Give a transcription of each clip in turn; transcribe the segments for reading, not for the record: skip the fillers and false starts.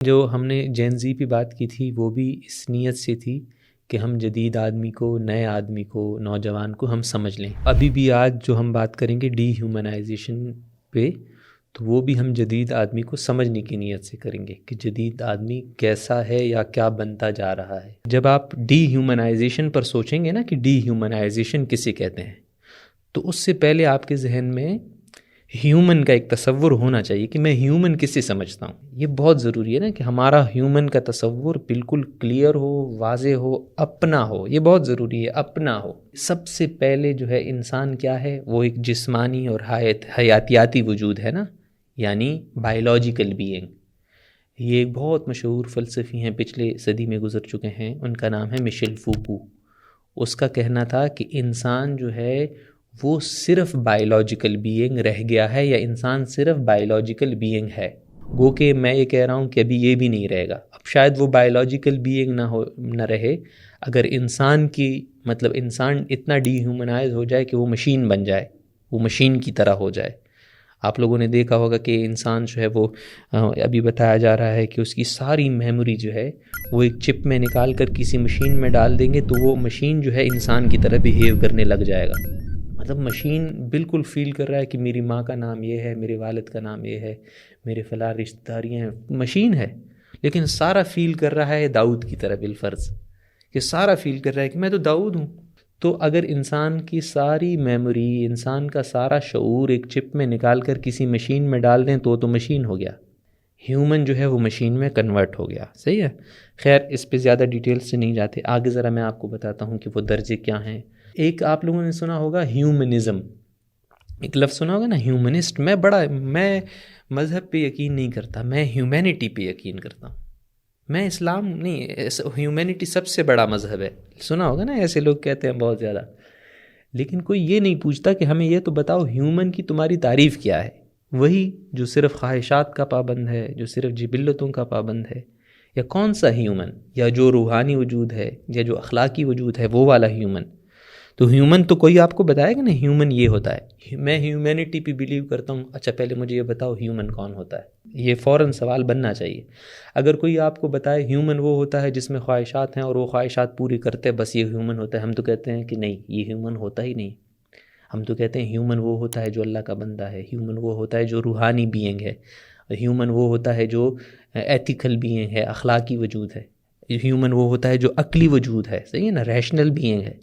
जो हमने जेन ज़ी पे बात की थी वो भी इस नीयत से थी कि हम जदीद आदमी को, नए आदमी को, नौजवान को हम समझ लें। अभी भी आज जो हम बात करेंगे डीह्यूमनाइजेशन पे, तो वो भी हम जदीद आदमी को समझने की नीयत से करेंगे कि जदीद आदमी कैसा है या क्या बनता जा रहा है। जब आप डीह्यूमनाइजेशन पर सोचेंगे ना कि डीह्यूमनाइजेशन किसे कहते हैं, तो उससे पहले आपके जहन में ह्यूमन का एक तसव्वुर होना चाहिए कि मैं ह्यूमन किसे समझता हूँ। ये बहुत ज़रूरी है ना कि हमारा ह्यूमन का तसव्वुर बिल्कुल क्लियर हो, वाज़े हो, अपना हो। ये बहुत ज़रूरी है, अपना हो। सबसे पहले जो है इंसान क्या है, वो एक जिस्मानी और हयातियाती वजूद है ना, यानी बायोलॉजिकल बीइंग। ये एक बहुत मशहूर फ़लसफ़ी हैं, पिछले सदी में गुज़र चुके हैं, उनका नाम है मिशेल फूकू। उसका कहना था कि इंसान जो है वो सिर्फ बायोलॉजिकल बीइंग रह गया है, या इंसान सिर्फ बायोलॉजिकल बीइंग है। गो के मैं ये कह रहा हूँ कि अभी ये भी नहीं रहेगा। अब शायद वो बायोलॉजिकल बीइंग ना रहे, अगर इंसान की मतलब इंसान इतना डीह्यूमनाइज हो जाए कि वो मशीन बन जाए, वो मशीन की तरह हो जाए। आप लोगों ने देखा होगा कि इंसान जो है वो अभी बताया जा रहा है कि उसकी सारी मेमोरी जो है वो एक चिप में निकाल कर किसी मशीन में डाल देंगे, तो वो मशीन जो है इंसान की तरह बिहेव करने लग जाएगा। मतलब मशीन बिल्कुल फील कर रहा है कि मेरी माँ का नाम ये है, मेरे वालिद का नाम ये है, मेरे फ़लाँ रिश्तेदारियाँ हैं। मशीन है, लेकिन सारा फील कर रहा है दाऊद की तरह बिलफ़र्ज़, कि सारा फील कर रहा है कि मैं तो दाऊद हूँ। तो अगर इंसान की सारी मेमोरी, इंसान का सारा शऊर एक चिप में निकाल कर किसी मशीन में डाल दें तो मशीन हो गया। ह्यूमन जो है वो मशीन में कन्वर्ट हो गया। सही है। खैर, इस पे ज़्यादा डिटेल्स से नहीं जाते, आगे ज़रा मैं आपको बताता हूँ कि वो दर्जे क्या हैं। एक आप लोगों ने सुना होगा ह्यूमनिज़म, एक लफ्ज़ सुना होगा ना, ह्यूमनिस्ट। मैं मज़हब पे यकीन नहीं करता, मैं ह्यूमैनिटी पे यकीन करता हूँ। मैं इस्लाम नहीं, ह्यूमैनिटी सबसे बड़ा मज़हब है। सुना होगा ना, ऐसे लोग कहते हैं बहुत ज़्यादा। लेकिन कोई ये नहीं पूछता कि हमें ये तो बताओ ह्यूमन की तुम्हारी तारीफ़ क्या है। वही जो सिर्फ़ ख्वाहिशात का पाबंद है, जो सिर्फ़ जिबिल्लतों का पाबंद है, या कौन सा ह्यूमन, या जो रूहानी वजूद है या जो अखलाकी वजूद है वो वाला ह्यूमन। तो ह्यूमन तो कोई आपको बताएगा ना ह्यूमन ये होता है। मैं ह्यूमैनिटी पे बिलीव करता हूँ, अच्छा पहले मुझे ये बताओ ह्यूमन कौन होता है। ये फ़ौरन सवाल बनना चाहिए। अगर कोई आपको बताए ह्यूमन वो होता है जिसमें ख्वाहिशात हैं और वो ख्वाहिशात पूरी करते हैं, बस ये ह्यूमन होता है, हम तो कहते हैं कि नहीं, ये ह्यूमन होता ही नहीं। हम तो कहते हैं ह्यूमन वो होता है जो अल्लाह का बंदा है, ह्यूमन वो होता है जो रूहानी बीइंग है, ह्यूमन वो होता है जो एथिकल बीइंग है, अखलाकी वजूद है, ह्यूमन वो होता है जो अक्ली वजूद है। सही है ना, रैशनल बीइंग है।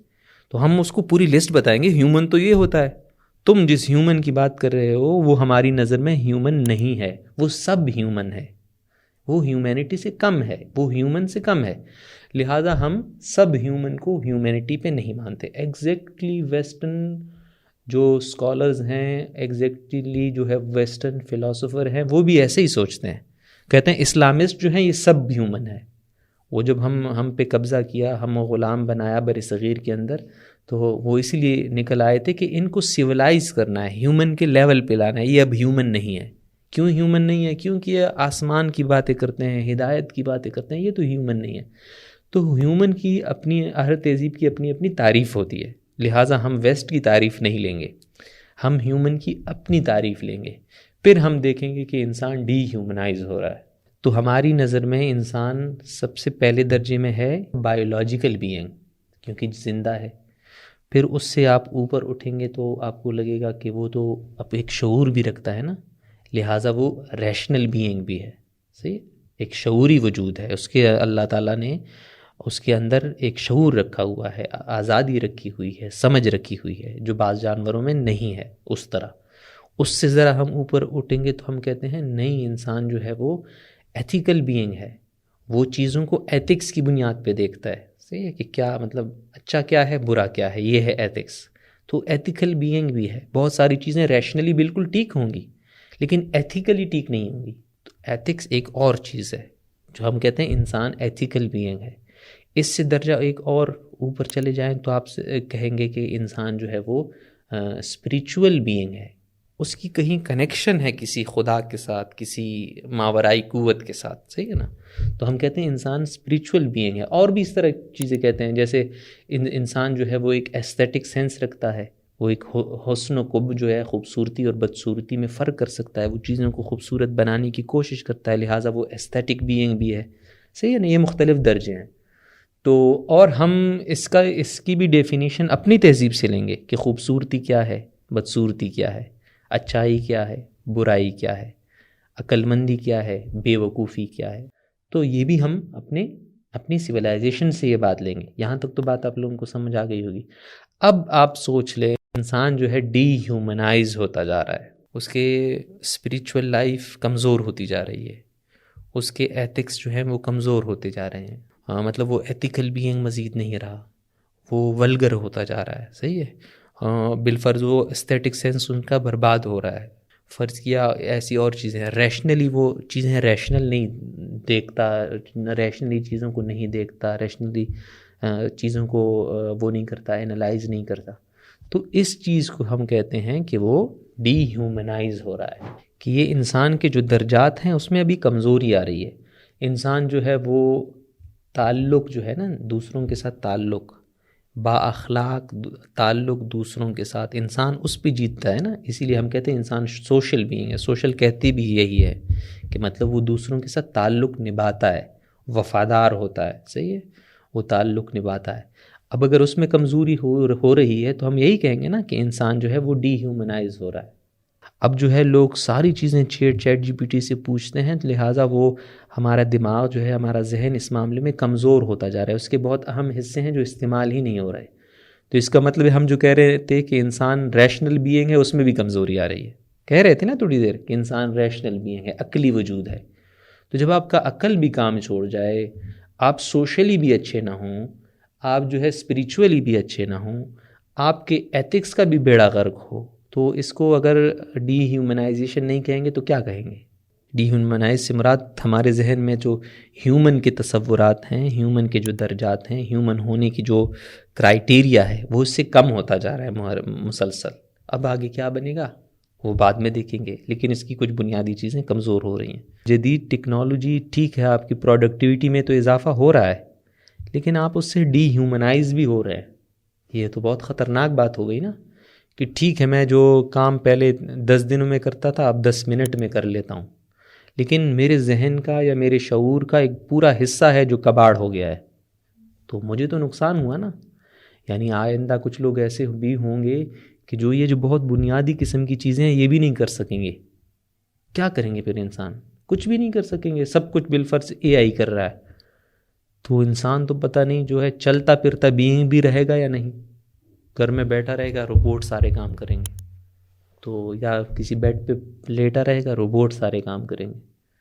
तो हम उसको पूरी लिस्ट बताएंगे, ह्यूमन तो ये होता है। तुम जिस ह्यूमन की बात कर रहे हो वो हमारी नज़र में ह्यूमन नहीं है, वो सब ह्यूमन है, वो ह्यूमैनिटी से कम है, वो ह्यूमन से कम है। लिहाजा हम सब ह्यूमन को ह्यूमैनिटी पे नहीं मानते। एग्जैक्टली वेस्टर्न जो स्कॉलर्स हैं, एग्जैक्टली जो है वेस्टर्न फिलोसोफर हैं, वो भी ऐसे ही सोचते हैं। कहते हैं इस्लामिस्ट जो हैं ये सब ह्यूमन है। वो जब हम पे कब्ज़ा किया, हम ग़ुलाम बनाया बरसग़ीर के अंदर, तो वो इसीलिए निकल आए थे कि इनको सिविलाइज़ करना है, ह्यूमन के लेवल पे लाना है। ये अब ह्यूमन नहीं है। क्यों ह्यूमन नहीं है? क्योंकि ये आसमान की बातें करते हैं, हिदायत की बातें करते हैं, ये तो ह्यूमन नहीं है। तो ह्यूमन की अपनी, हर तहज़ीब की अपनी अपनी तारीफ़ होती है। लिहाजा हम वेस्ट की तारीफ़ नहीं लेंगे, हम ह्यूमन की अपनी तारीफ़ लेंगे। फिर हम देखेंगे कि इंसान डीह्यूमनाइज हो रहा है। तो हमारी नज़र में इंसान सबसे पहले दर्जे में है बायोलॉजिकल बीइंग, क्योंकि ज़िंदा है। फिर उससे आप ऊपर उठेंगे तो आपको लगेगा कि वो तो अब एक शऊर भी रखता है ना, लिहाजा वो रैशनल बीइंग भी है। सही, एक शऊरी वजूद है उसके, अल्लाह ताला ने उसके अंदर एक शऊर रखा हुआ है, आज़ादी रखी हुई है, समझ रखी हुई है, जो बाज़ जानवरों में नहीं है उस तरह। उससे ज़रा हम ऊपर उठेंगे तो हम कहते हैं नहीं, इंसान जो है वो एथिकल बीइंग है। वो चीज़ों को एथिक्स की बुनियाद पे देखता है। सही है कि क्या मतलब अच्छा क्या है, बुरा क्या है, ये है एथिक्स। तो एथिकल बीइंग भी है। बहुत सारी चीज़ें रैशनली बिल्कुल ठीक होंगी, लेकिन एथिकली ठीक नहीं होंगी। तो एथिक्स एक और चीज़ है जो हम कहते हैं इंसान एथिकल बीइंग है। इससे दर्जा एक और ऊपर चले जाएं तो आप कहेंगे कि इंसान जो है वो स्पिरिचुअल बीइंग है। उसकी कहीं कनेक्शन है किसी खुदा के साथ, किसी मावराई कुव्वत के साथ। सही है ना। तो हम कहते हैं इंसान स्पिरिचुअल बीइंग है। और भी इस तरह चीज़ें कहते हैं, जैसे इंसान जो है वो एक एस्थेटिक सेंस रखता है, वो एक हुस्न कुब जो है, खूबसूरती और बदसूरती में फ़र्क कर सकता है, वो चीज़ों को खूबसूरत बनाने की कोशिश करता है, लिहाजा वो एस्थेटिक बीइंग भी है। सही है ना, ये मुख्तलिफ़ दर्जे हैं। तो और हम इसकी भी डेफिनेशन अपनी तहज़ीब से लेंगे कि खूबसूरती क्या है, बदसूरती क्या है, अच्छाई क्या है, बुराई क्या है, अक्लमंदी क्या है, बेवकूफ़ी क्या है। तो ये भी हम अपनी सिविलाइजेशन से ये बात लेंगे। यहाँ तक तो बात आप लोगों को समझ आ गई होगी। अब आप सोच लें, इंसान जो है डीह्यूमनाइज होता जा रहा है, उसके स्पिरिचुअल लाइफ कमज़ोर होती जा रही है, उसके एथिक्स जो हैं वो कमज़ोर होते जा रहे हैं। हाँ, मतलब वो एथिकल बीइंग मज़ीद नहीं रहा, वो वल्गर होता जा रहा है। सही है। हाँ, बिलफर्ज वो एस्थेटिक सेंस उनका बर्बाद हो रहा है। फ़र्ज़ किया ऐसी और चीज़ें हैं, रैशनली वो चीज़ें रैशनल नहीं देखता, रैशनली चीज़ों को नहीं देखता, रैशनली चीज़ों को वो नहीं करता, एनालाइज नहीं करता। तो इस चीज़ को हम कहते हैं कि वो डीह्यूमनाइज हो रहा है, कि ये इंसान के जो दर्जात हैं उसमें अभी कमज़ोरी आ रही है। इंसान जो है वो ताल्लुक़ जो है ना, दूसरों के साथ ताल्लुक़, बाअखलाक ताल्लुक़ दूसरों के साथ, इंसान उस पे जीतता है ना। इसीलिए हम कहते हैं इंसान सोशल बीइंग है। सोशल कहते भी यही है कि मतलब वो दूसरों के साथ ताल्लुक़ निभाता है, वफ़ादार होता है। सही है, वो ताल्लुक़ निभाता है। अब अगर उसमें कमज़ोरी हो रही है तो हम यही कहेंगे ना कि इंसान जो है वो डीह्यूमनाइज हो रहा है। अब जो है लोग सारी चीज़ें चैट जीपीटी से पूछते हैं, तो लिहाजा वो हमारा दिमाग जो है, हमारा जहन इस मामले में कमज़ोर होता जा रहा है। उसके बहुत अहम हिस्से हैं जो इस्तेमाल ही नहीं हो रहे। तो इसका मतलब हम जो कह रहे थे कि इंसान रैशनल बीइंग है, उसमें भी कमज़ोरी आ रही है। कह रहे थे ना थोड़ी देर कि इंसान रैशनल बीइंग है, अक्ली वजूद है। तो जब आपका अक्ल भी काम छोड़ जाए, आप सोशली भी अच्छे ना हों, आप जो है स्पिरिचुअली भी अच्छे ना हों, आपके एथिक्स का भी बेड़ा गर्क हो, तो इसको अगर डीह्यूमनाइजेशन नहीं कहेंगे तो क्या कहेंगे? डीह्यूमनाइज से मुराद हमारे जहन में जो ह्यूमन के तसव्वुरात हैं, ह्यूमन के जो दर्जात हैं, ह्यूमन होने की जो क्राइटेरिया है, वो इससे कम होता जा रहा है मुसलसल। अब आगे क्या बनेगा वो बाद में देखेंगे, लेकिन इसकी कुछ बुनियादी चीज़ें कमज़ोर हो रही हैं। जदीद टेक्नोलॉजी ठीक है, आपकी प्रोडक्टिविटी में तो इजाफ़ा हो रहा है, लेकिन आप उससे डीह्यूमनाइज भी हो रहे हैं। ये तो बहुत ख़तरनाक बात हो गई ना, कि ठीक है मैं जो काम पहले 10 दिनों में करता था अब 10 मिनट में कर लेता हूँ, लेकिन मेरे जहन का या मेरे शऊर का एक पूरा हिस्सा है जो कबाड़ हो गया है, तो मुझे तो नुकसान हुआ ना। यानी आइंदा कुछ लोग ऐसे भी होंगे कि जो ये जो बहुत बुनियादी किस्म की चीज़ें हैं ये भी नहीं कर सकेंगे। क्या करेंगे फिर इंसान? कुछ भी नहीं कर सकेंगे, सब कुछ बिलफर्ज एआई कर रहा है। तो इंसान तो पता नहीं जो है चलता फिरता बीइंग भी रहेगा या नहीं, घर में बैठा रहेगा, रोबोट सारे काम करेंगे। तो या किसी बेड पे लेटा रहेगा, रोबोट सारे काम करेंगे।